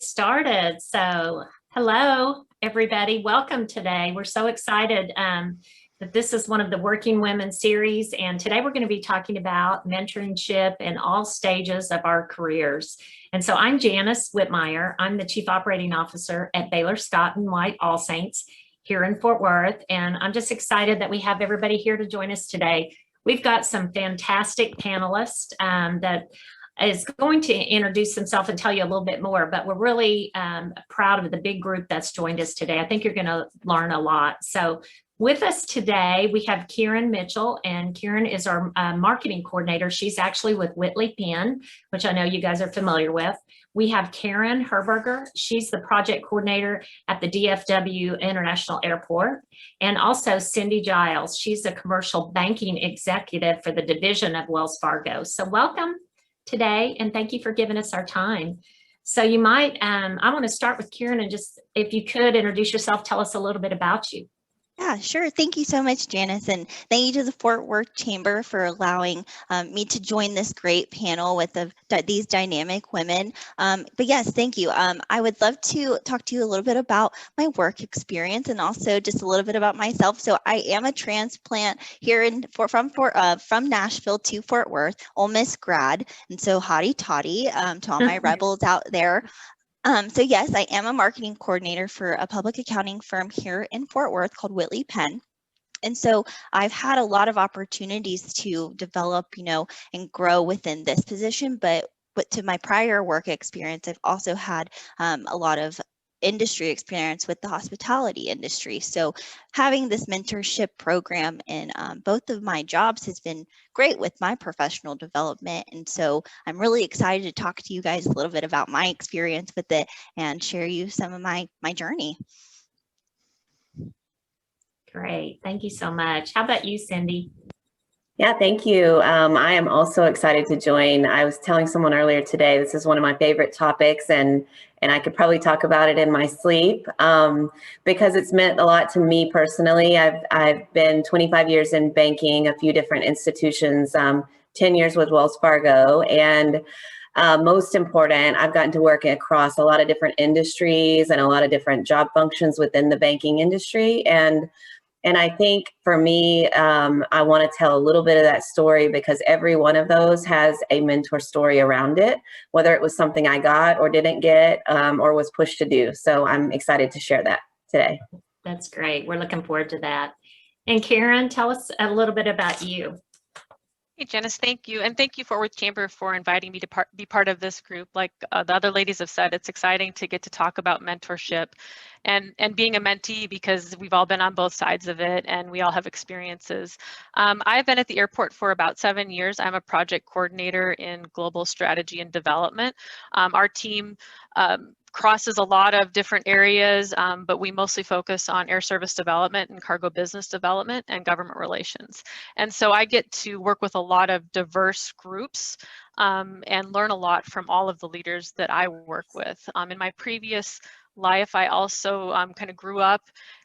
started. So hello, everybody. Welcome today. We're so excited that this is one of the Working Women series. And today we're going to be talking about mentorship in all stages of our careers. And so I'm Janice Whitmire. I'm the Chief Operating Officer at Baylor Scott and White All Saints here in Fort Worth. And I'm just excited that we have everybody here to join us today. We've got some fantastic panelists that is going to introduce himself and tell you a little bit more, but we're really proud of the big group that's joined us today. I think you're going to learn a lot. So with us today, we have Kierren Mitchell, and Kierren is our marketing coordinator. She's actually with Whitley, Penn, which I know you guys are familiar with. We have Kierren Herberger. She's the project coordinator at the DFW International Airport. And also Cyndi Giles. She's a commercial banking executive for the division of Wells Fargo. So welcome today, and thank you for giving us our time. So you might, I want to start with Kierren, and just, if you could introduce yourself, tell us a little bit about you. Yeah, sure. Thank you so much, Janice, and thank you to the Fort Worth Chamber for allowing me to join this great panel with these dynamic women. But yes, thank you. I would love to talk to you a little bit about my work experience and also just a little bit about myself. So I am a transplant here from Nashville to Fort Worth, Ole Miss grad, and so hotty toddy to all my rebels out there. So yes, I am a marketing coordinator for a public accounting firm here in Fort Worth called Whitley, Penn. And so I've had a lot of opportunities to develop, and grow within this position, but to my prior work experience, I've also had a lot of industry experience with the hospitality industry. So having this mentorship program in both of my jobs has been great with my professional development. And so I'm really excited to talk to you guys a little bit about my experience with it and share you some of my journey. Great. Thank you so much. How about you, Cyndi? Yeah, thank you. I am also excited to join. I was telling someone earlier today, this is one of my favorite topics, and I could probably talk about it in my sleep because it's meant a lot to me personally. I've been 25 years in banking, a few different institutions, 10 years with Wells Fargo, and most important, I've gotten to work across a lot of different industries and a lot of different job functions within the banking industry. And I think for me, I want to tell a little bit of that story because every one of those has a mentor story around it, whether it was something I got or didn't get or was pushed to do. So I'm excited to share that today. That's great. We're looking forward to that. And Kierren, tell us a little bit about you. Hey, Janice, thank you. And thank you, Fort Worth Chamber, for inviting me to be part of this group. Like the other ladies have said, it's exciting to get to talk about mentorship and being a mentee because we've all been on both sides of it and we all have experiences. I've been at the airport for about 7 years. I'm a project coordinator in global strategy and development. Our team crosses a lot of different areas, but we mostly focus on air service development and cargo business development and government relations. And so I get to work with a lot of diverse groups and learn a lot from all of the leaders that I work with. In my previous life, I also kind of grew up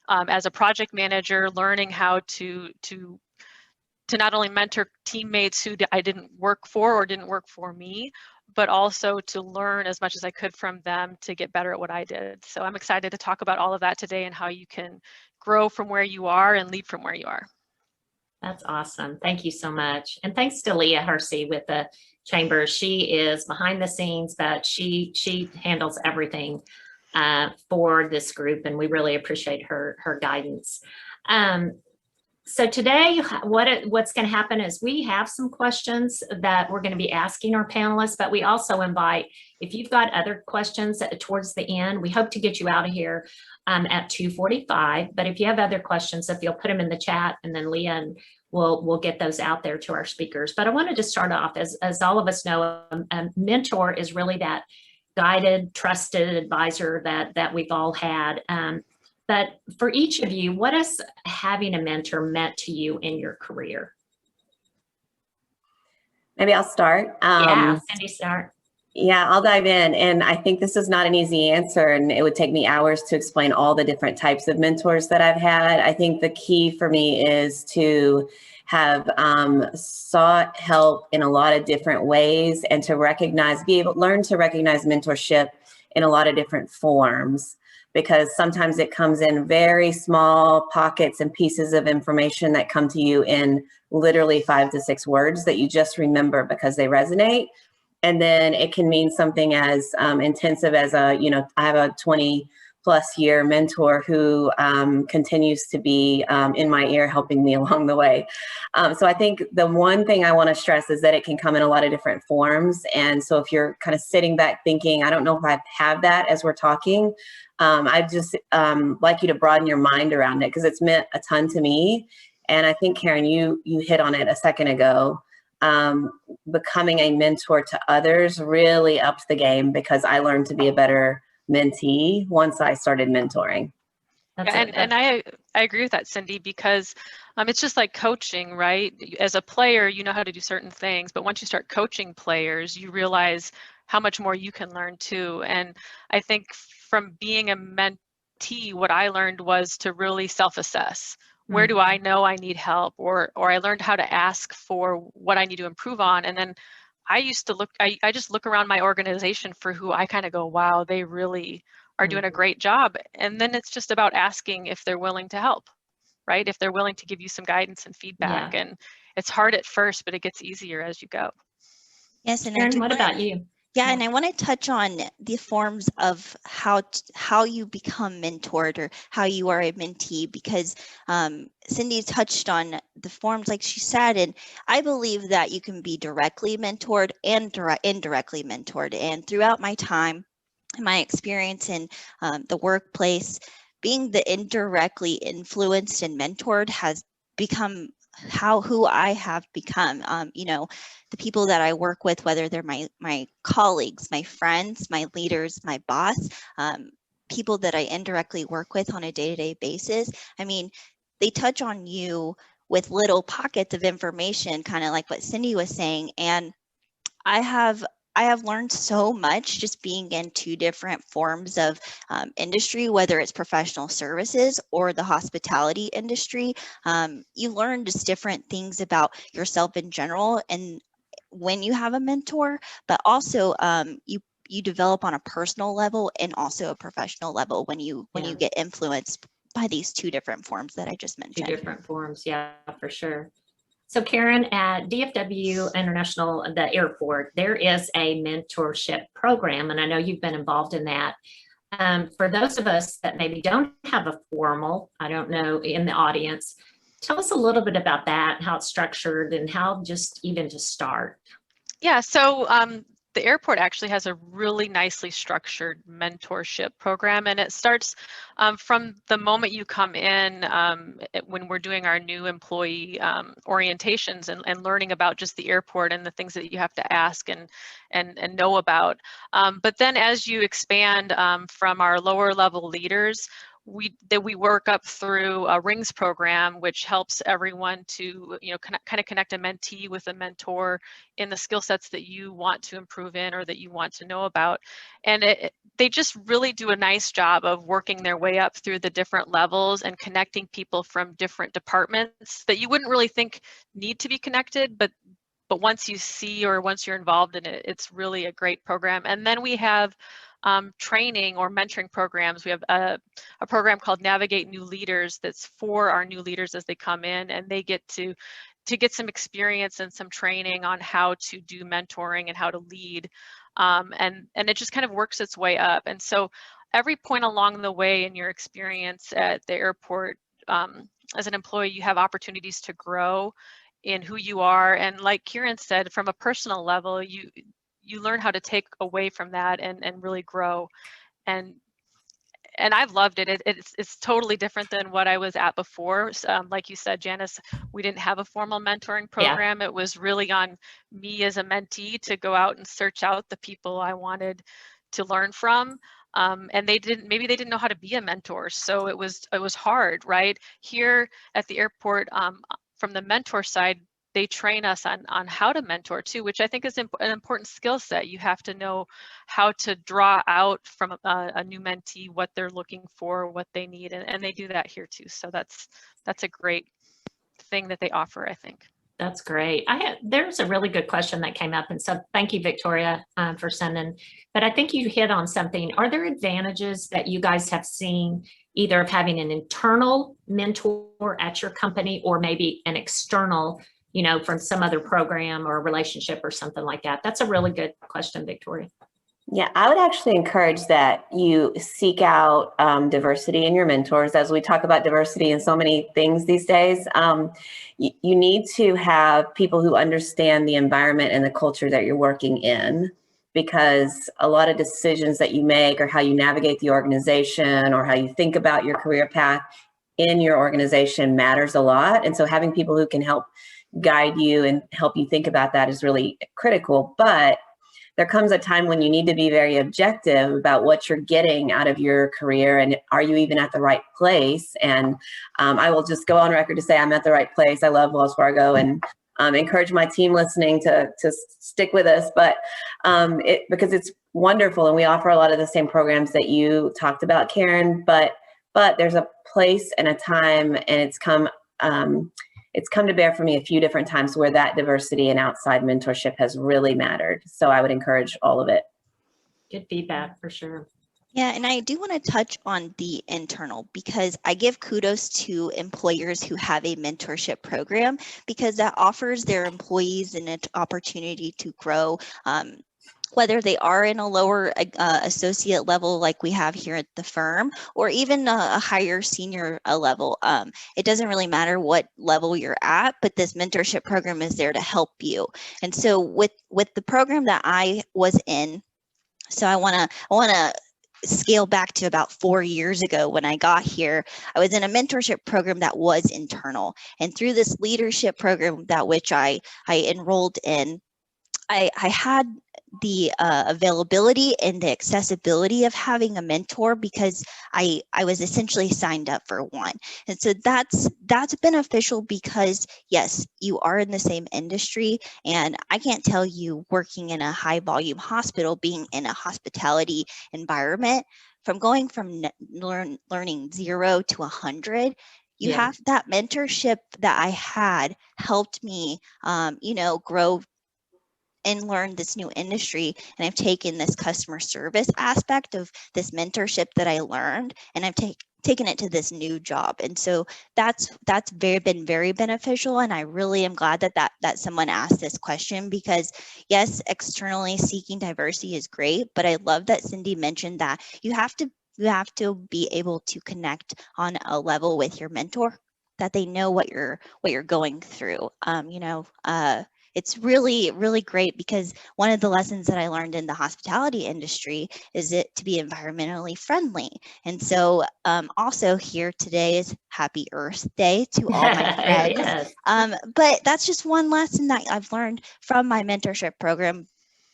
as a project manager, learning how to not only mentor teammates who I didn't work for or didn't work for me, but also to learn as much as I could from them to get better at what I did. So I'm excited to talk about all of that today and how you can grow from where you are and lead from where you are. That's awesome. Thank you so much. And thanks to Leah Hersey with the Chamber. She is behind the scenes, but she handles everything for this group, and we really appreciate her guidance. So today, what's going to happen is we have some questions that we're going to be asking our panelists, but we also invite, if you've got other questions towards the end, we hope to get you out of here at 2:45. But if you have other questions, if you'll put them in the chat, and then Leah and we'll get those out there to our speakers. But I wanted to start off, as all of us know, a mentor is really that guided, trusted advisor that we've all had. But for each of you, what has having a mentor meant to you in your career? Maybe I'll start. Yeah, Cyndi, start. Yeah, I'll dive in. And I think this is not an easy answer, and it would take me hours to explain all the different types of mentors that I've had. I think the key for me is to have sought help in a lot of different ways and to recognize, learn to recognize mentorship in a lot of different forms, because sometimes it comes in very small pockets and pieces of information that come to you in literally 5 to 6 words that you just remember because they resonate. And then it can mean something as intensive as I have a 20+ year mentor who continues to be in my ear helping me along the way. So I think the one thing I want to stress is that it can come in a lot of different forms. And so if you're kind of sitting back thinking, I don't know if I have that as we're talking, I just like you to broaden your mind around it, because it's meant a ton to me. And I think, Kierren, you hit on it a second ago. Becoming a mentor to others really upped the game, because I learned to be a better mentee once I started mentoring. And I agree with that, Cyndi, because it's just like coaching, right? As a player, you know how to do certain things, but once you start coaching players, you realize how much more you can learn too. And I think from being a mentee, what I learned was to really self-assess. Where do I know I need help? Or I learned how to ask for what I need to improve on. And then I used to I just look around my organization for who I kind of go, wow, they really are doing a great job. And then it's just about asking if they're willing to help, right? If they're willing to give you some guidance and feedback. And it's hard at first, but it gets easier as you go. Yes, and Kierren, what about you? Yeah, and I want to touch on the forms of how you become mentored or how you are a mentee, because Cyndi touched on the forms like she said, and I believe that you can be directly mentored and indirectly mentored. And throughout my time, my experience in the workplace, being the indirectly influenced and mentored has become who I have become. The people that I work with, whether they're my colleagues, my friends, my leaders, my boss, people that I indirectly work with on a day-to-day basis. I mean, they touch on you with little pockets of information, kind of like what Cyndi was saying. And I have learned so much just being in 2 different forms of industry, whether it's professional services or the hospitality industry. You learn just different things about yourself in general, and when you have a mentor, but also you develop on a personal level and also a professional level when you get influenced by these 2 different forms that I just mentioned. 2 different forms, yeah, for sure. So Kierren, at DFW International, the airport, there is a mentorship program, and I know you've been involved in that. For those of us that maybe don't have a formal, I don't know, in the audience, tell us a little bit about that, how it's structured, and how just even to start. Yeah, so the airport actually has a really nicely structured mentorship program, and it starts from the moment you come in when we're doing our new employee orientations and learning about just the airport and the things that you have to ask and know about. But then as you expand from our lower level leaders, we work up through a rings program, which helps everyone to kind of connect a mentee with a mentor in the skill sets that you want to improve in or that you want to know about. And they just really do a nice job of working their way up through the different levels and connecting people from different departments that you wouldn't really think need to be connected, but once you see or once you're involved in it, it's really a great program. And then we have training or mentoring programs. We have a program called Navigate New Leaders that's for our new leaders as they come in, and they get to get some experience and some training on how to do mentoring and how to lead. And it just kind of works its way up. And so every point along the way in your experience at the airport as an employee, you have opportunities to grow in who you are. And like Kierren said, from a personal level, you learn how to take away from that and really grow. And I've loved it. It's totally different than what I was at before. Like you said, Janice, we didn't have a formal mentoring program. Yeah. It was really on me as a mentee to go out and search out the people I wanted to learn from. And maybe they didn't know how to be a mentor. So it was hard, right? Here at the airport, from the mentor side, they train us on how to mentor too, which I think is an important skill set. You have to know how to draw out from a new mentee what they're looking for, what they need, and they do that here too. So that's a great thing that they offer, I think. That's great. There's a really good question that came up, and so thank you, Victoria, for sending. But I think you hit on something. Are there advantages that you guys have seen, either of having an internal mentor at your company, or maybe an external, from some other program or relationship or something like that? That's a really good question, Victoria. Yeah, I would actually encourage that you seek out diversity in your mentors. As we talk about diversity in so many things these days, you need to have people who understand the environment and the culture that you're working in, because a lot of decisions that you make, or how you navigate the organization, or how you think about your career path in your organization matters a lot. And so having people who can help guide you and help you think about that is really critical. But there comes a time when you need to be very objective about what you're getting out of your career, and are you even at the right place? And I will just go on record to say I'm at the right place. I love Wells Fargo, and encourage my team listening to stick with us, but because it's wonderful, and we offer a lot of the same programs that you talked about, Kierren. But there's a place and a time, and it's come to bear for me a few different times where that diversity and outside mentorship has really mattered. So I would encourage all of it. Good feedback for sure. Yeah, and I do want to touch on the internal, because I give kudos to employers who have a mentorship program, because that offers their employees an opportunity to grow, whether they are in a lower associate level like we have here at the firm, or even a higher senior level. It doesn't really matter what level you're at, but this mentorship program is there to help you. And so with the program that I was in, so I want to scale back to about 4 years ago when I got here. I was in a mentorship program that was internal, and through this leadership program that which I enrolled in, I had the availability and the accessibility of having a mentor, because I was essentially signed up for one. And so that's beneficial, because yes, you are in the same industry, and I can't tell you, working in a high volume hospital, being in a hospitality environment, from going from learning 0 to 100, you have that mentorship that I had helped me, grow and learn this new industry. And I've taken this customer service aspect of this mentorship that I learned, and I've taken it to this new job. And so that's been very beneficial. And I really am glad that someone asked this question, because yes, externally seeking diversity is great, but I love that Cyndi mentioned that you have to be able to connect on a level with your mentor, that they know what you're going through. It's really, really great, because one of the lessons that I learned in the hospitality industry is it to be environmentally friendly. And so also here today is Happy Earth Day to all my friends. Yes. But that's just one lesson that I've learned from my mentorship program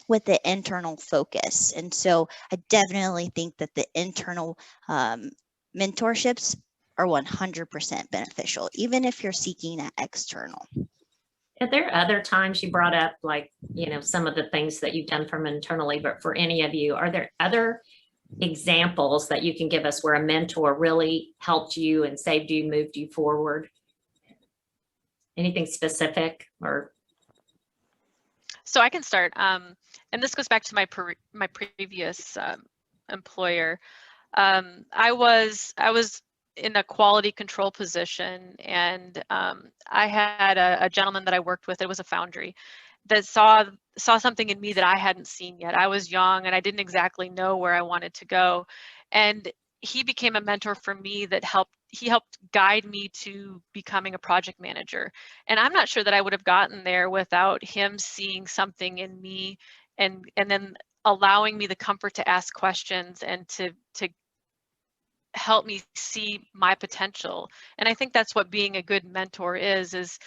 with the internal focus. And so I definitely think that the internal mentorships are 100% beneficial, even if you're seeking an external. Are there other times you brought up, like, some of the things that you've done from internally, but for any of you, are there other examples that you can give us where a mentor really helped you and saved you, moved you forward? Anything specific? Or So I can start, and this goes back to my previous employer. I was in a quality control position, and I had a gentleman that I worked with. It was a foundry that saw something in me that I hadn't seen yet. I was young and I didn't exactly know where I wanted to go, and he became a mentor for me that helped guide me to becoming a project manager. And I'm not sure that I would have gotten there without him seeing something in me, and then allowing me the comfort to ask questions and to help me see my potential. And I think that's what being a good mentor is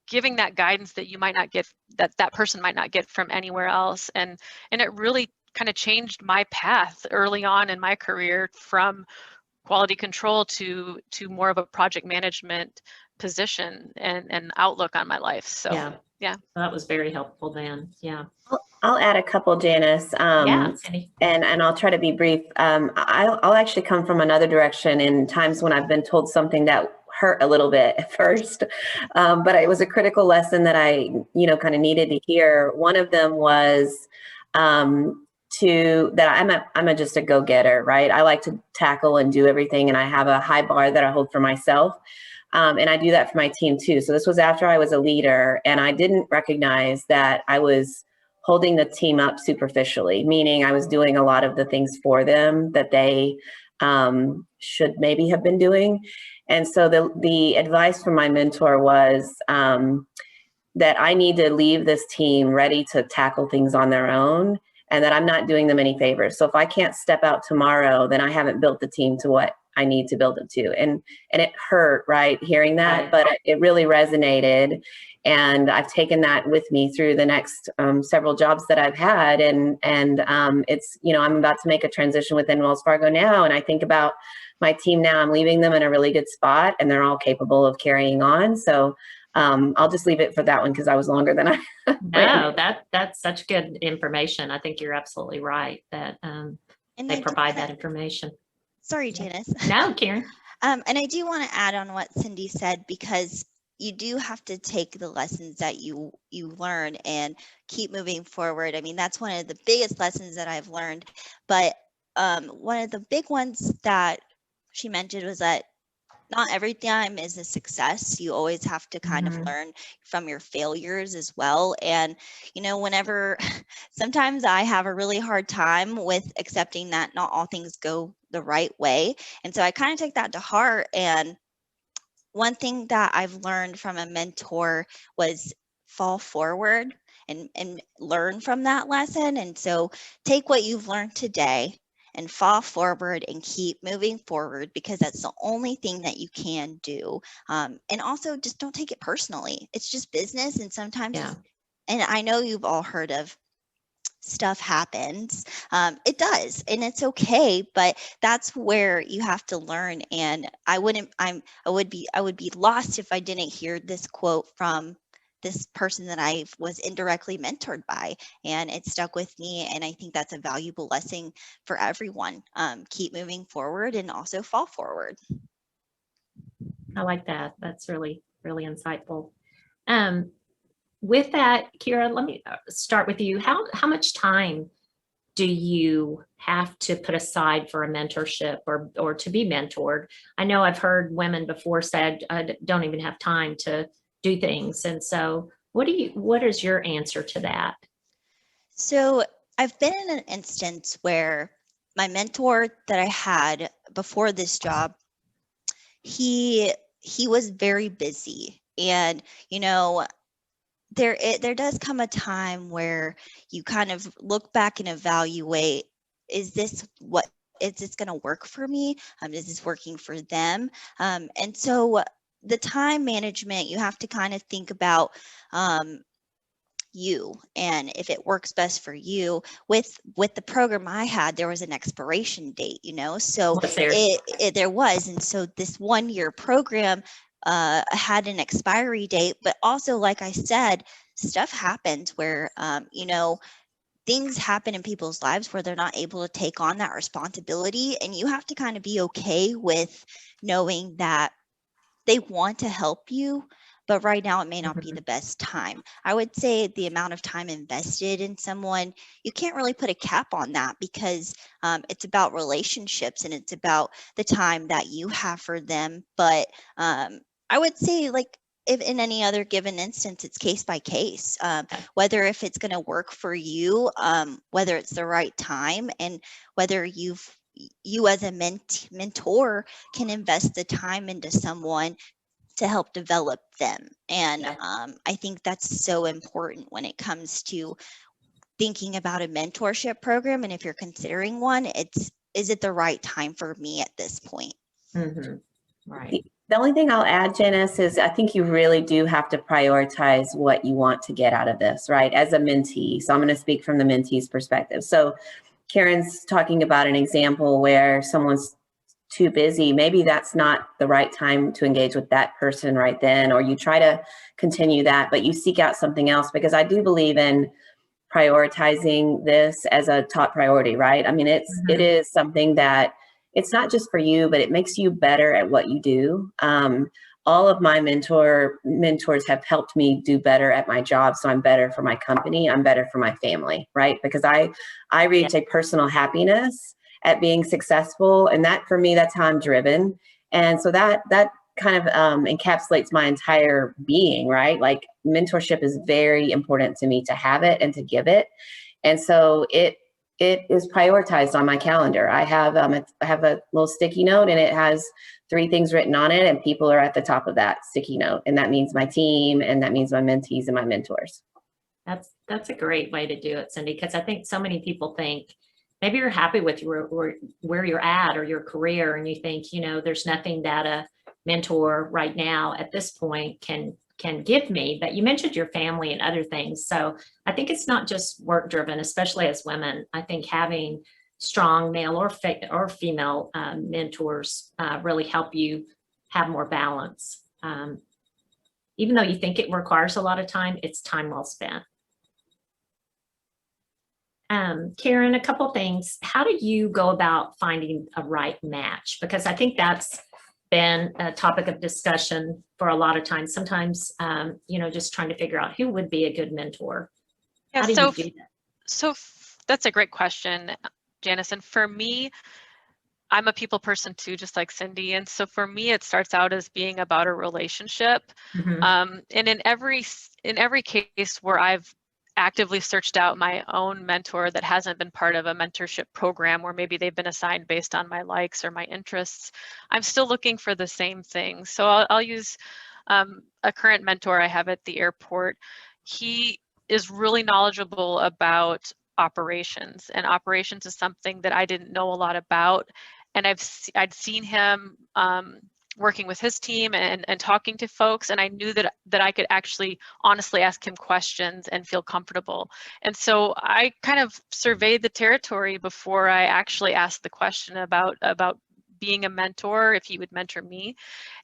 giving that guidance that you might not get, that person might not get from anywhere else. And it really kind of changed my path early on in my career, from quality control to more of a project management position and outlook on my life. So yeah. That was very helpful then. Yeah. I'll add a couple, Janice. Yeah, Cyndi. And I'll try to be brief. I'll actually come from another direction in times when I've been told something that hurt a little bit at first, but it was a critical lesson that I, kind of needed to hear. One of them was I'm just a go-getter, right? I like to tackle and do everything, and I have a high bar that I hold for myself. And I do that for my team too. So this was after I was a leader, and I didn't recognize that I was holding the team up superficially, meaning I was doing a lot of the things for them that they should maybe have been doing. And so the advice from my mentor was that I need to leave this team ready to tackle things on their own, and that I'm not doing them any favors. So if I can't step out tomorrow, then I haven't built the team to what I need to build it to. And it hurt, right, hearing that, but it really resonated. And I've taken that with me through the next several jobs that I've had. And it's, I'm about to make a transition within Wells Fargo now. And I think about my team now. I'm leaving them in a really good spot, and they're all capable of carrying on. So I'll just leave it for that one because I was longer than I. No, that's such good information. I think you're absolutely right that they provide that information. Sorry, Janice. No, Kierren. And I do want to add on what Cyndi said, because you do have to take the lessons that you learn and keep moving forward. I mean, that's one of the biggest lessons that I've learned. But one of the big ones that she mentioned was that not every time is a success. You always have to kind of learn from your failures as well. And, sometimes I have a really hard time with accepting that not all things go the right way. And so I kind of take that to heart. And one thing that I've learned from a mentor was fall forward and learn from that lesson. And so take what you've learned today and fall forward and keep moving forward, because that's the only thing that you can do. And also just don't take it personally. It's just business. And sometimes, and I know you've all heard of stuff happens. It does, and it's okay, but that's where you have to learn. And I would be lost if I didn't hear this quote from this person that I was indirectly mentored by, and it stuck with me. And I think that's a valuable lesson for everyone. Keep moving forward and also fall forward. I like that. That's really, really insightful. With that, Kierren, let me start with you. How much time do you have to put aside for a mentorship or to be mentored? I know I've heard women before said, I don't even have time to do things. And so what is your answer to that? So I've been in an instance where my mentor that I had before this job, he was very busy. And, there does come a time where you kind of look back and evaluate, is this going to work for me? Is this working for them? And so the time management, you have to kind of think about you and if it works best for you. With the program I had, there was an expiration date, so there was. And so this 1-year program had an expiry date, but also, like I said, stuff happens where, things happen in people's lives where they're not able to take on that responsibility. And you have to kind of be okay with knowing that they want to help you, but right now it may not be the best time. I would say the amount of time invested in someone, you can't really put a cap on that, because it's about relationships and it's about the time that you have for them. But I would say, like, if in any other given instance, it's case by case, whether if it's going to work for you, whether it's the right time, and whether you as a mentor can invest the time into someone to help develop them. And I think that's so important when it comes to thinking about a mentorship program. And if you're considering one, is it the right time for me at this point? Right. The only thing I'll add, Janice, is I think you really do have to prioritize what you want to get out of this, right? As a mentee. So I'm going to speak from the mentee's perspective. So Kierren's talking about an example where someone's too busy. Maybe that's not the right time to engage with that person right then, or you try to continue that, but you seek out something else, because I do believe in prioritizing this as a top priority, right? I mean, it is something that it's not just for you, but it makes you better at what you do. all of my mentors have helped me do better at my job. So I'm better for my company. I'm better for my family, right? Because I reach a personal happiness at being successful. And that, for me, that's how I'm driven. And so that kind of encapsulates my entire being, right? Like, mentorship is very important to me to have it and to give it. And so it is prioritized on my calendar. I have a little sticky note, and it has 3 things written on it, and people are at the top of that sticky note. And that means my team, and that means my mentees and my mentors. That's a great way to do it, Cyndi, because I think so many people think maybe you're happy with where you're at or your career, and you think, you know, there's nothing that a mentor right now at this point can give me. But you mentioned your family and other things. So I think it's not just work driven, especially as women. I think having strong male or female mentors really help you have more balance. Even though you think it requires a lot of time, it's time well spent. Kierren, a couple things. How do you go about finding a right match? Because I think that's been a topic of discussion for a lot of times. Sometimes, you know, just trying to figure out who would be a good mentor. Yeah, How do you do that? So that's a great question, Janice. And for me, I'm a people person too, just like Cyndi. And so for me, it starts out as being about a relationship. And in every case where I've actively searched out my own mentor that hasn't been part of a mentorship program, where maybe they've been assigned based on my likes or my interests, I'm still looking for the same thing. So I'll use a current mentor I have at the airport. He is really knowledgeable about operations, and operations is something that I didn't know a lot about. And I'd seen him working with his team and talking to folks, and I knew that I could actually honestly ask him questions and feel comfortable. And so I kind of surveyed the territory before I actually asked the question about being a mentor, if he would mentor me.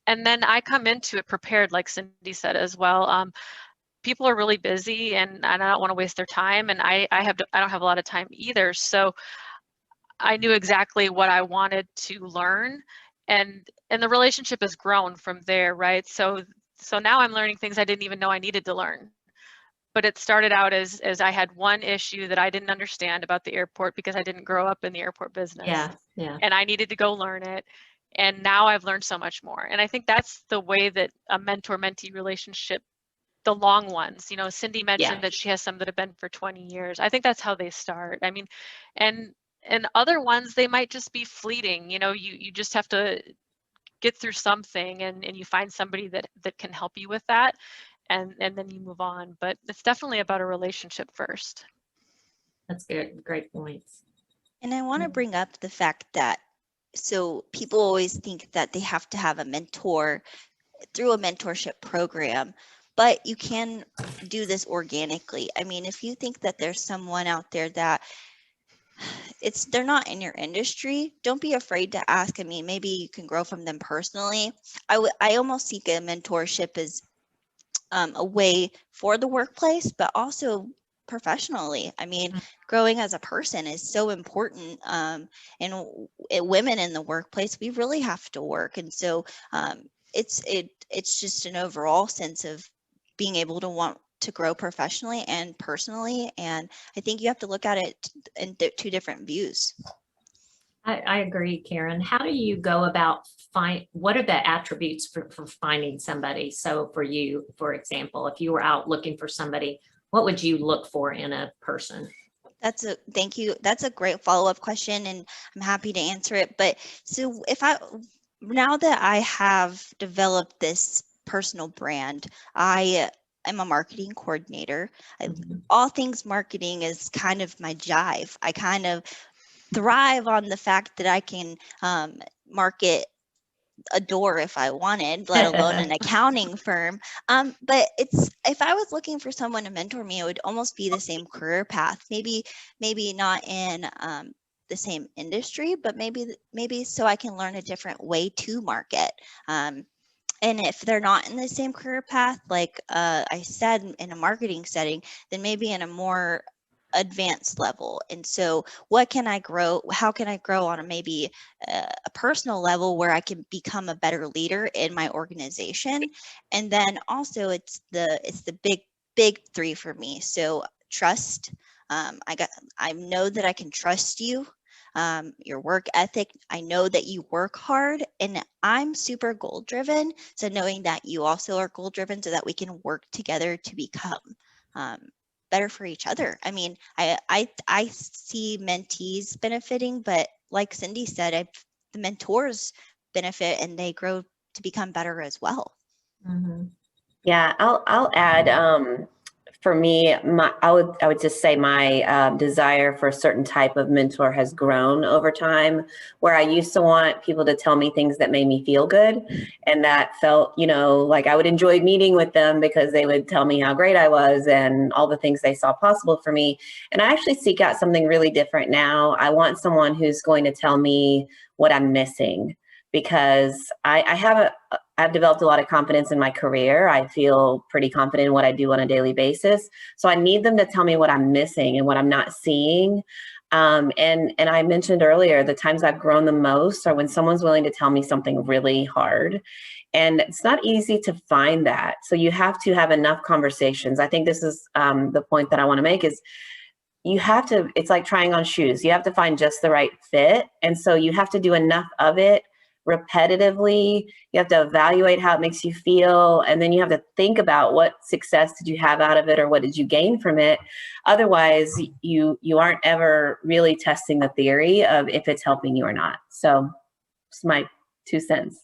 And then I come into it prepared, like Cyndi said as well. People are really busy, and I don't want to waste their time, and I don't have a lot of time either. So I knew exactly what I wanted to learn, and the relationship has grown from there, right? So now I'm learning things I didn't even know I needed to learn. But it started out as I had one issue that I didn't understand about the airport because I didn't grow up in the airport business. Yeah. And I needed to go learn it. And now I've learned so much more. And I think that's the way that a mentor-mentee relationship, the long ones, you know, Cyndi mentioned that she has some that have been for 20 years. I think that's how they start. I mean, and other ones, they might just be fleeting. You know, you just have to get through something, and you find somebody that can help you with that, and then you move on. But it's definitely about a relationship first. That's good. Great points. And I want to bring up the fact that, so people always think that they have to have a mentor through a mentorship program, but you can do this organically. I mean, if you think that there's someone out there that they're not in your industry, don't be afraid to ask. I mean, maybe you can grow from them personally. I almost see a mentorship as a way for the workplace, but also professionally. I mean, growing as a person is so important. And women in the workplace, we really have to work. And so it's just an overall sense of being able to want to grow professionally and personally. And I think you have to look at it in 2 different views. I agree, Kierren. How do you go about what are the attributes for finding somebody? So for you, for example, if you were out looking for somebody, what would you look for in a person? Thank you. That's a great follow-up question, and I'm happy to answer it. But so now that I have developed this personal brand, I am a marketing coordinator. All things marketing is kind of my jive. I kind of thrive on the fact that I can market a door if I wanted, let alone an accounting firm. But if I was looking for someone to mentor me, it would almost be the same career path. Maybe not in the same industry, but maybe so I can learn a different way to market. And if they're not in the same career path, like I said, in a marketing setting, then maybe in a more advanced level. And so what can I grow? How can I grow on maybe a personal level where I can become a better leader in my organization? And then also it's the big three for me. So trust. I know that I can trust you. Your work ethic. I know that you work hard, and I'm super goal driven. So knowing that you also are goal driven so that we can work together to become better for each other. I mean, I see mentees benefiting, but like Cyndi said, the mentors benefit and they grow to become better as well. Mhm. Yeah, I'll add, for me, I would just say my desire for a certain type of mentor has grown over time, where I used to want people to tell me things that made me feel good. And that felt, like I would enjoy meeting with them because they would tell me how great I was and all the things they saw possible for me. And I actually seek out something really different now. I want someone who's going to tell me what I'm missing, because I've developed a lot of confidence in my career. I feel pretty confident in what I do on a daily basis. So I need them to tell me what I'm missing and what I'm not seeing. And I mentioned earlier, the times I've grown the most are when someone's willing to tell me something really hard. And it's not easy to find that. So you have to have enough conversations. I think this is the point that I want to make is, it's like trying on shoes. You have to find just the right fit. And so you have to do enough of it repetitively. You have to evaluate how it makes you feel. And then you have to think about what success did you have out of it, or what did you gain from it? Otherwise, you aren't ever really testing the theory of if it's helping you or not. So it's my 2 cents.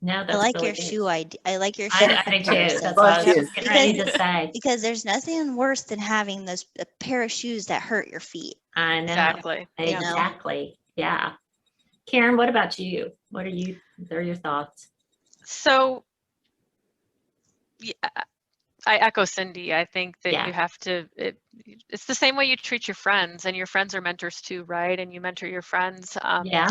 No, that's I like really your good. shoe idea. I like your shoe. I do too. comparison. That's what I was Love just getting ready to say. Because there's nothing worse than having a pair of shoes that hurt your feet. I know. Exactly. Yeah. Exactly. Yeah. Kierren, what about you? What are your thoughts? So yeah, I echo Cyndi. I think that Yeah. you have to, it's the same way you treat your friends, and your friends are mentors too, right? And you mentor your friends. Yeah.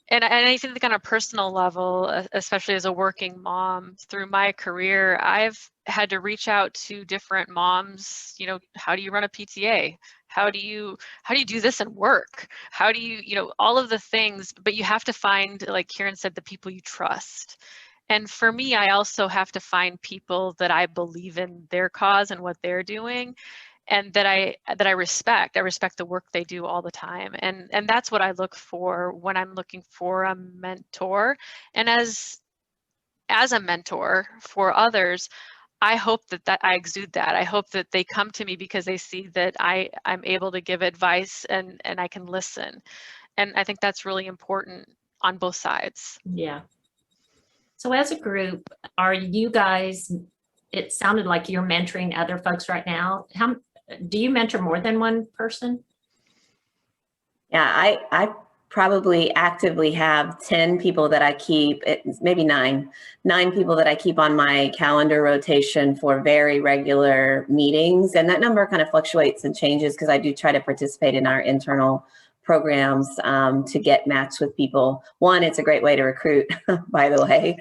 And I think on a personal level, especially as a working mom, through my career, I've had to reach out to different moms. How do you run a PTA? How do you do this in work? How do you, all of the things, but you have to find, like Kierren said, the people you trust. And for me, I also have to find people that I believe in their cause and what they're doing, and that I respect. I respect the work they do all the time. And that's what I look for when I'm looking for a mentor. And as a mentor for others, I hope that I exude that. I hope that they come to me because they see that I'm able to give advice and I can listen. And I think that's really important on both sides. Yeah. So as a group, are you guys, it sounded like you're mentoring other folks right now. Do you mentor more than one person? Yeah, I probably actively have 10 people that I keep, maybe nine people that I keep on my calendar rotation for very regular meetings. And that number kind of fluctuates and changes because I do try to participate in our internal programs to get matched with people. One, it's a great way to recruit, by the way.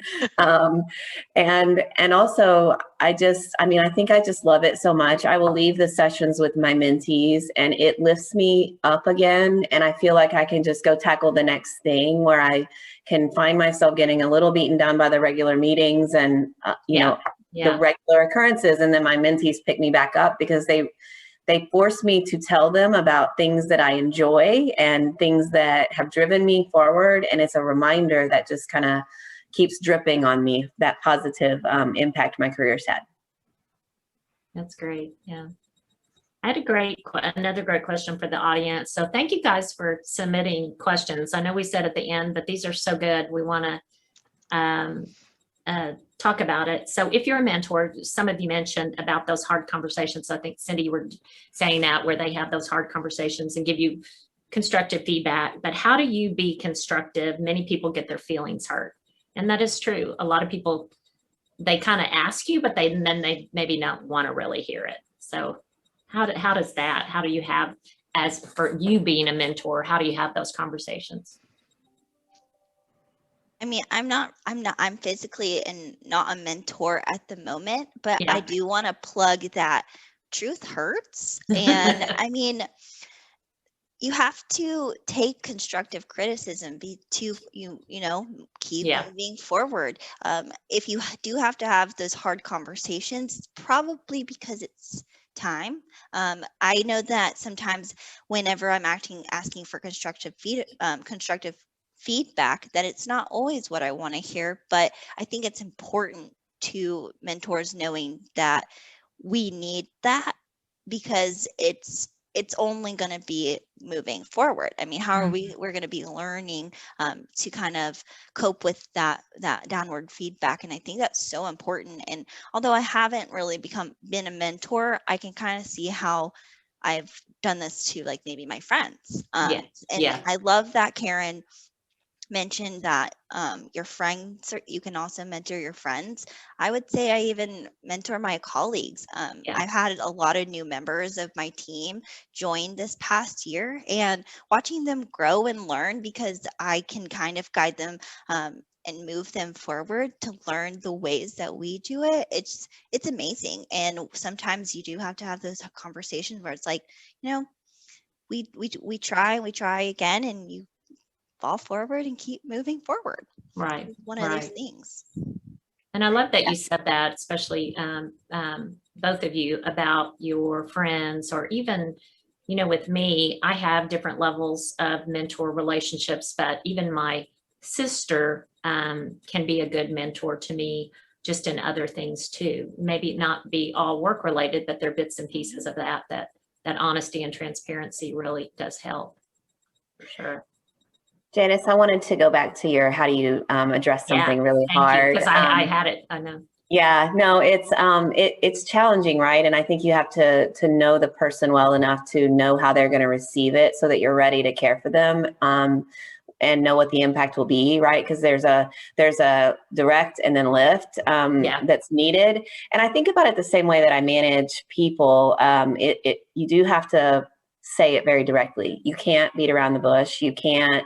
And also, I think I just love it so much. I will leave the sessions with my mentees and it lifts me up again. And I feel like I can just go tackle the next thing, where I can find myself getting a little beaten down by the regular meetings and, the regular occurrences. And then my mentees pick me back up because they force me to tell them about things that I enjoy and things that have driven me forward. And it's a reminder that just kind of keeps dripping on me, that positive impact my career's had. That's great. Yeah. I had another great question for the audience. So thank you guys for submitting questions. I know we said at the end, but these are so good. We want to talk about it. So if you're a mentor, some of you mentioned about those hard conversations. I think Cyndi, you were saying that, where they have those hard conversations and give you constructive feedback. But how do you be constructive? Many people get their feelings hurt. And that is true. A lot of people, they kind of ask you, but then they maybe not want to really hear it. So how do you have, as for you being a mentor, how do you have those conversations? I mean, I'm physically and not a mentor at the moment, but Yeah. I do want to plug that truth hurts. And I mean, you have to take constructive criticism keep Yeah. moving forward. If you do have to have those hard conversations, it's probably because it's time. I know that sometimes whenever I'm asking for constructive feedback, that it's not always what I want to hear, but I think it's important to mentors knowing that we need that, because it's only going to be moving forward. I mean, how are we're going to be learning to kind of cope with that downward feedback. And I think that's so important. And although I haven't really been a mentor, I can kind of see how I've done this to like maybe my friends. And I love that Kierren mentioned that your friends, you can also mentor your friends. I would say I even mentor my colleagues. I've had a lot of new members of my team join this past year, and watching them grow and learn, because I can kind of guide them and move them forward to learn the ways that we do it. It's amazing. And sometimes you do have to have those conversations where it's like, we try again, and you fall forward and keep moving forward. Right. One of those things. And I love that you said that, especially both of you, about your friends, or even, with me, I have different levels of mentor relationships, but even my sister can be a good mentor to me, just in other things too. Maybe not be all work related, but there are bits and pieces of that honesty and transparency really does help, for sure. Janice, I wanted to go back to your, how do you address something really hard? Because I had it, I know. Yeah, no, it's challenging, right? And I think you have to know the person well enough to know how they're going to receive it, so that you're ready to care for them, and know what the impact will be, right? Because there's a direct and then lift that's needed. And I think about it the same way that I manage people. You do have to say it very directly. You can't beat around the bush. You can't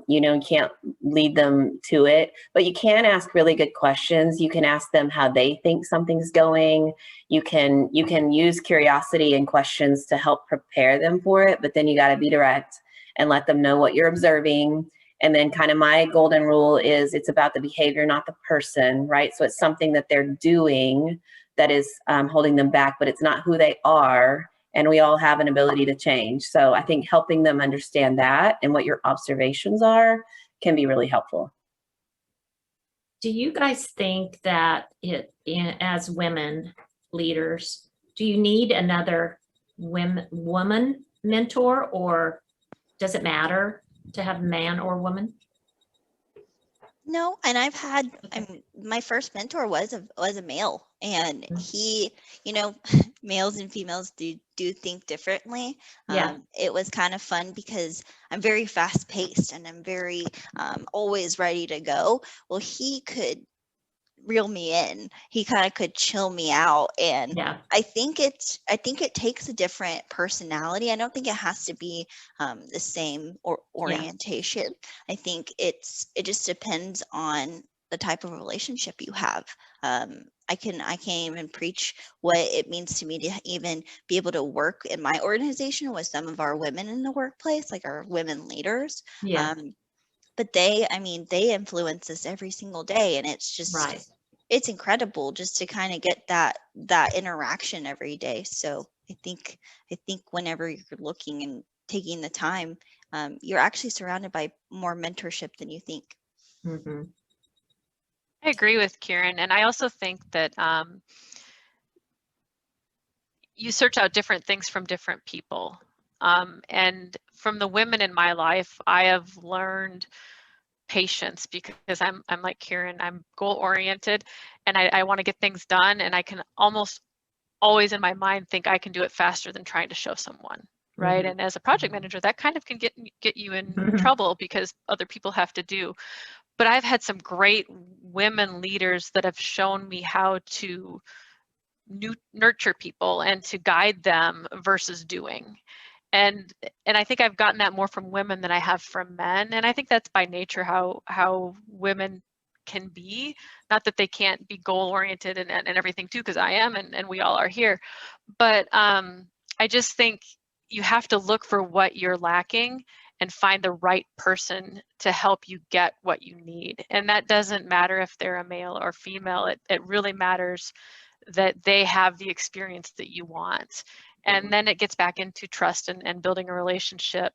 you can't lead them to it, but you can ask really good questions. You can ask them how they think something's going. You can use curiosity and questions to help prepare them for it, but then you got to be direct and let them know what you're observing. And then kind of my golden rule is it's about the behavior, not the person, right? So it's something that they're doing that is holding them back, but it's not who they are. And we all have an ability to change. So I think helping them understand that and what your observations are can be really helpful. Do you guys think that as women leaders, do you need another woman mentor, or does it matter to have man or woman? No, and I've had, my first mentor was a male, and he, males and females do think differently. It was kind of fun because I'm very fast paced and I'm very always ready to go. Well, he could reel me in. He kind of could chill me out, and I think it takes a different personality. I don't think it has to be the same orientation. I think it just depends on the type of relationship you have. I can't even preach what it means to me to even be able to work in my organization with some of our women in the workplace, like our women leaders. But they influence us every single day, and it's just it's incredible just to kind of get that interaction every day. So I think whenever you're looking and taking the time, you're actually surrounded by more mentorship than you think. Mm-hmm. I agree with Kierren, and I also think that you search out different things from different people. And from the women in my life, I have learned patience, because I'm like Kierren, I'm goal oriented, and I want to get things done, and I can almost always in my mind think I can do it faster than trying to show someone, right? And as a project manager, that kind of can get you in trouble, because other people have to do. But I've had some great women leaders that have shown me how to nurture people and to guide them versus doing. And I think I've gotten that more from women than I have from men. And I think that's by nature how women can be. Not that they can't be goal oriented and everything too, because I am, and we all are here. But I just think you have to look for what you're lacking and find the right person to help you get what you need. And that doesn't matter if they're a male or female. It really matters that they have the experience that you want. And then it gets back into trust and building a relationship.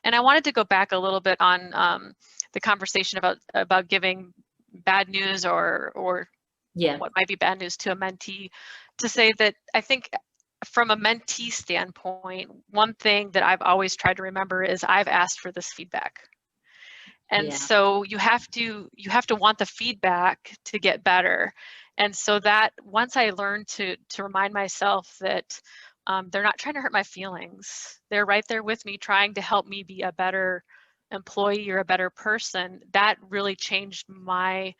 And I wanted to go back a little bit on the conversation about giving bad news or what might be bad news to a mentee, to say that I think from a mentee standpoint, one thing that I've always tried to remember is I've asked for this feedback. And so you have to want the feedback to get better. And so that once I learned to remind myself that they're not trying to hurt my feelings, they're right there with me trying to help me be a better employee or a better person, that really changed my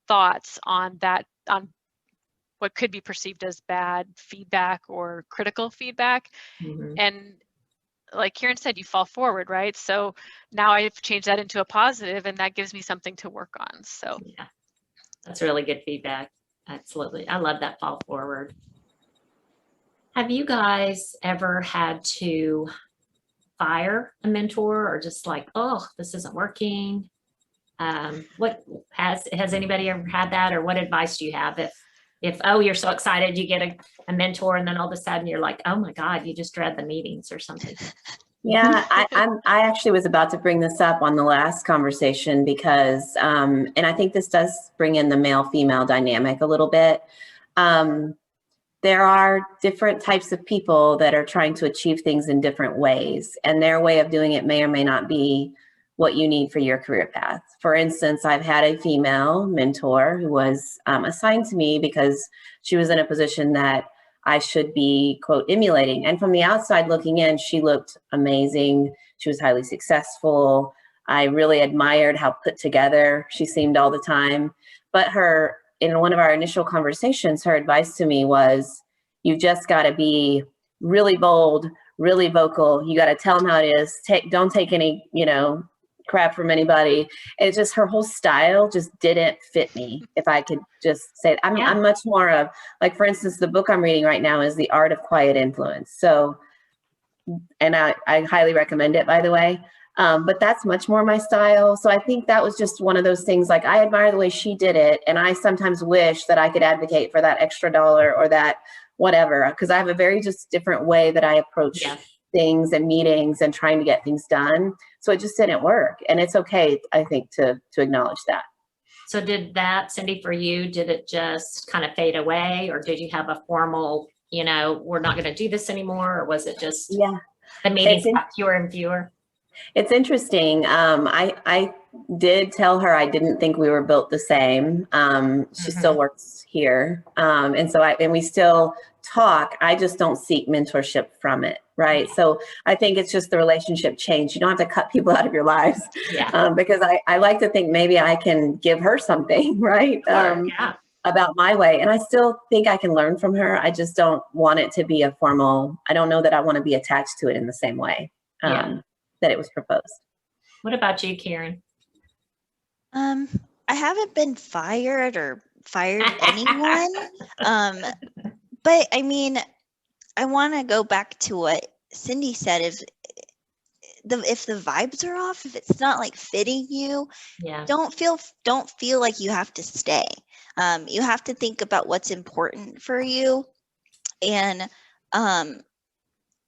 thoughts on what could be perceived as bad feedback or critical feedback. And like Kierren said, you fall forward, right? So now I've changed that into a positive, and that gives me something to work on. So yeah, that's really good feedback. Absolutely. I love that fall forward. Have you guys ever had to fire a mentor, or just like, oh, this isn't working? What has anybody ever had that, or what advice do you have if oh, you're so excited you get a mentor, and then all of a sudden you're like, oh my God, you just dread the meetings or something? Yeah, I actually was about to bring this up on the last conversation because, and I think this does bring in the male-female dynamic a little bit. There are different types of people that are trying to achieve things in different ways, and their way of doing it may or may not be what you need for your career path. For instance, I've had a female mentor who was assigned to me because she was in a position that I should be, quote, emulating. And from the outside looking in, she looked amazing. She was highly successful. I really admired how put together she seemed all the time. But in one of our initial conversations, her advice to me was, you just got to be really bold, really vocal. You got to tell them how it is. Don't take any, crap from anybody. It's just her whole style just didn't fit me, if I could just say it. I'm much more of, like, for instance, the book I'm reading right now is The Art of Quiet Influence. So, and I highly recommend it, by the way. But that's much more my style. So I think that was just one of those things, like, I admire the way she did it. And I sometimes wish that I could advocate for that extra dollar or that whatever, because I have a very just different way that I approach things and meetings and trying to get things done. So it just didn't work. And it's okay, I think, to acknowledge that. So did that, Cyndi, for you, did it just kind of fade away, or did you have a formal, we're not going to do this anymore? Or was it just the meetings got fewer and fewer? It's interesting. I did tell her I didn't think we were built the same. She still works here. And we still talk. I just don't seek mentorship from it. Right. So I think it's just the relationship change. You don't have to cut people out of your lives because I like to think maybe I can give her something, right? About my way. And I still think I can learn from her. I just don't want it to be a formal, I don't know that I want to be attached to it in the same way that it was proposed. What about you, Kierren? I haven't been fired or fired anyone. But I mean, I want to go back to what Cyndi said. If the vibes are off, if it's not like fitting you, don't feel like you have to stay. You have to think about what's important for you. And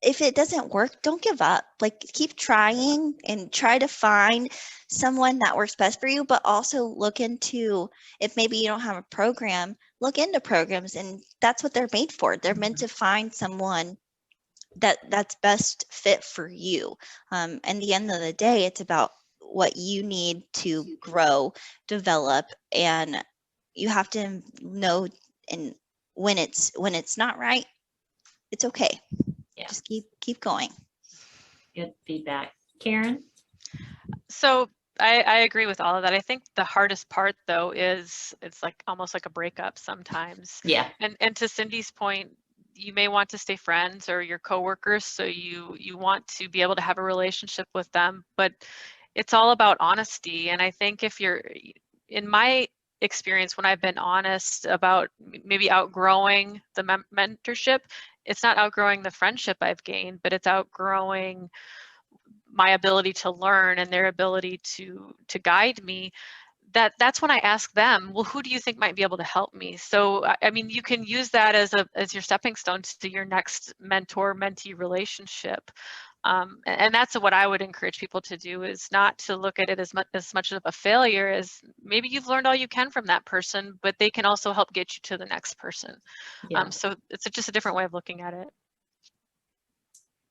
if it doesn't work, don't give up. Like, keep trying and try to find someone that works best for you, but also look into, if maybe you don't have a program, look into programs, and that's what they're made for. They're meant to find someone that's best fit for you. And the end of the day, it's about what you need to grow, develop, and you have to know, and when it's not right, it's okay. Just keep going. Good feedback. Kierren? So I agree with all of that. I think the hardest part, though, is it's like almost like a breakup sometimes. Yeah. And to Cyndi's point, you may want to stay friends or your coworkers, so you want to be able to have a relationship with them, but it's all about honesty. And I think if you're, in my experience when I've been honest about maybe outgrowing the mentorship. It's not outgrowing the friendship I've gained, but it's outgrowing my ability to learn and their ability to guide me. That's when I ask them, well, who do you think might be able to help me? So, I mean, you can use that as your stepping stones to your next mentor-mentee relationship. And that's what I would encourage people to do, is not to look at it as much of a failure as maybe you've learned all you can from that person, but they can also help get you to the next person. Yeah. So it's just a different way of looking at it.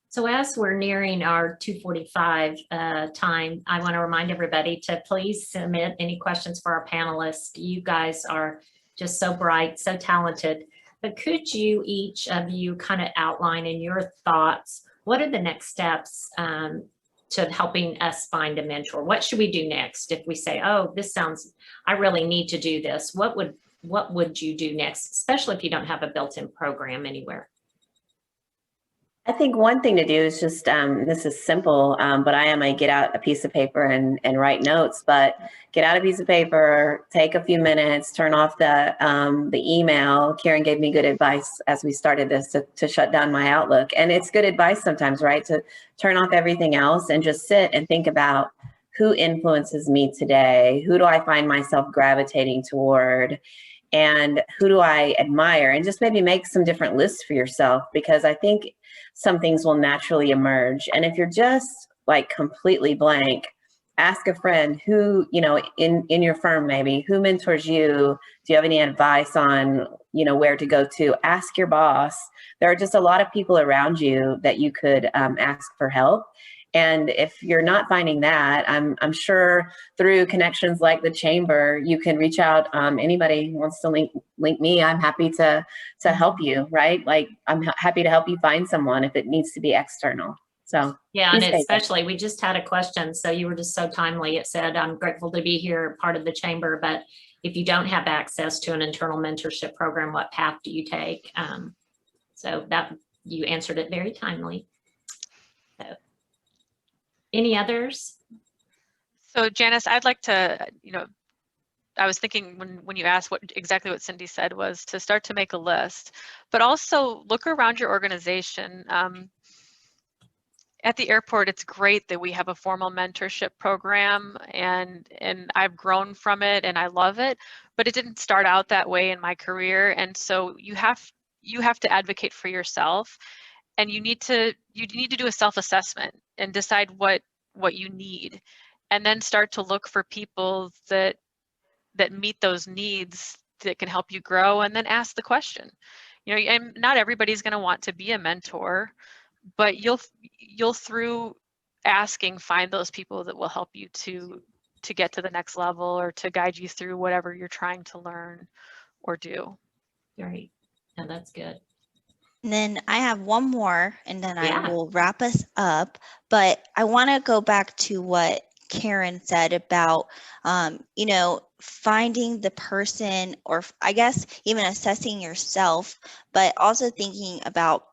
So as we're nearing our 2:45 time, I want to remind everybody to please submit any questions for our panelists. You guys are just so bright, so talented. But could you, each of you, kind of outline in your thoughts, what are the next steps to helping us find a mentor? What should we do next if we say, oh, this sounds, I really need to do this? What would you do next, especially if you don't have a built-in program anywhere? I think one thing to do is just, this is simple, but I am a get out a piece of paper and write notes, but get out a piece of paper, take a few minutes, turn off the email. Kierren gave me good advice as we started this to shut down my Outlook. And it's good advice sometimes, right? To turn off everything else and just sit and think about who influences me today? Who do I find myself gravitating toward? And who do I admire? And just maybe make some different lists for yourself, because I think some things will naturally emerge. And if you're just like completely blank, ask a friend who, you know, in your firm, maybe, who mentors you? Do you have any advice on, you know, where to go to? Ask your boss. There are just a lot of people around you that you could ask for help. And if you're not finding that, I'm sure through connections like the Chamber, you can reach out. Anybody wants to link me, I'm happy to help you, right? Like, I'm happy to help you find someone if it needs to be external. So yeah, and especially, we just had a question, so you were just so timely. It said, I'm grateful to be here, part of the Chamber, but if you don't have access to an internal mentorship program, what path do you take? So that, you answered it very timely. So, any others? So Janice, I'd like to, you know, I was thinking when you asked exactly what Cyndi said, was to start to make a list, but also look around your organization. At the airport, it's great that we have a formal mentorship program, and I've grown from it and I love it, but it didn't start out that way in my career. And so you have to advocate for yourself, and you need to do a self-assessment and decide what you need, and then start to look for people that meet those needs, that can help you grow, and then ask the question. You know, and not everybody's going to want to be a mentor, but you'll through asking find those people that will help you to get to the next level, or to guide you through whatever you're trying to learn or do. Great. No, that's good. And then I have one more, and then Yeah. I will wrap us up. But I want to go back to what Kierren said about, you know, finding the person, or I guess even assessing yourself, but also thinking about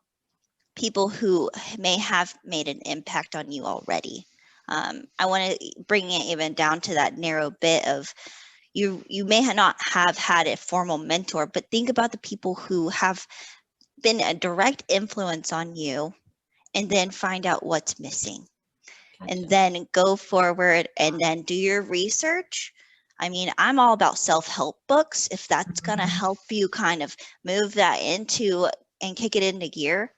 people who may have made an impact on you already. I want to bring it even down to that narrow bit of, you may not have had a formal mentor, but think about the people who have been a direct influence on you, and then find out what's missing. Gotcha. And then go forward and then do your research. I mean, I'm all about self-help books. If that's going to help you kind of move that into and kick it into gear,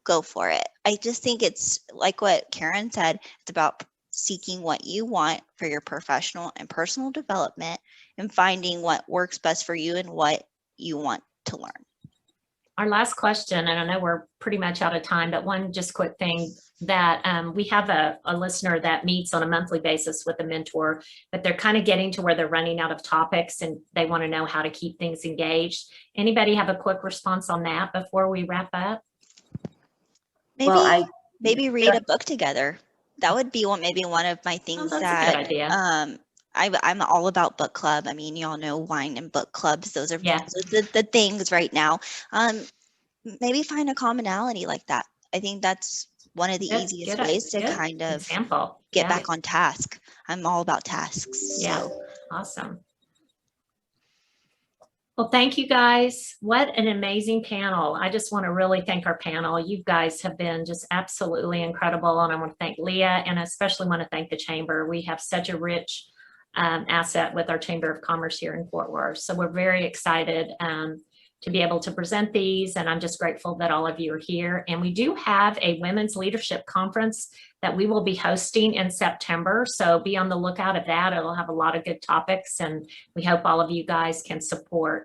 go for it. I just think it's like what Kierren said, it's about seeking what you want for your professional and personal development, and finding what works best for you and what you want to learn. Our last question, and I know we're pretty much out of time, but one just quick thing, that we have a listener that meets on a monthly basis with a mentor, but they're kind of getting to where they're running out of topics and they want to know how to keep things engaged. Anybody have a quick response on that before we wrap up? Maybe, maybe read a book together. That would be maybe one of my things. That's that a good idea. I'm all about book club. I mean, y'all know wine and book clubs. Those are the things right now. Maybe find a commonality like that. I think that's one of the easiest ways to kind of get back on task. I'm all about tasks. Yeah, so. awesome. Well, thank you guys. What an amazing panel. I just want to really thank our panel. You guys have been just absolutely incredible. And I want to thank Leah, and I especially want to thank the Chamber. We have such a rich asset with our Chamber of Commerce here in Fort Worth. So we're very excited to be able to present these. And I'm just grateful that all of you are here. And we do have a Women's Leadership Conference that we will be hosting in September. So be on the lookout of that. It'll have a lot of good topics, and we hope all of you guys can support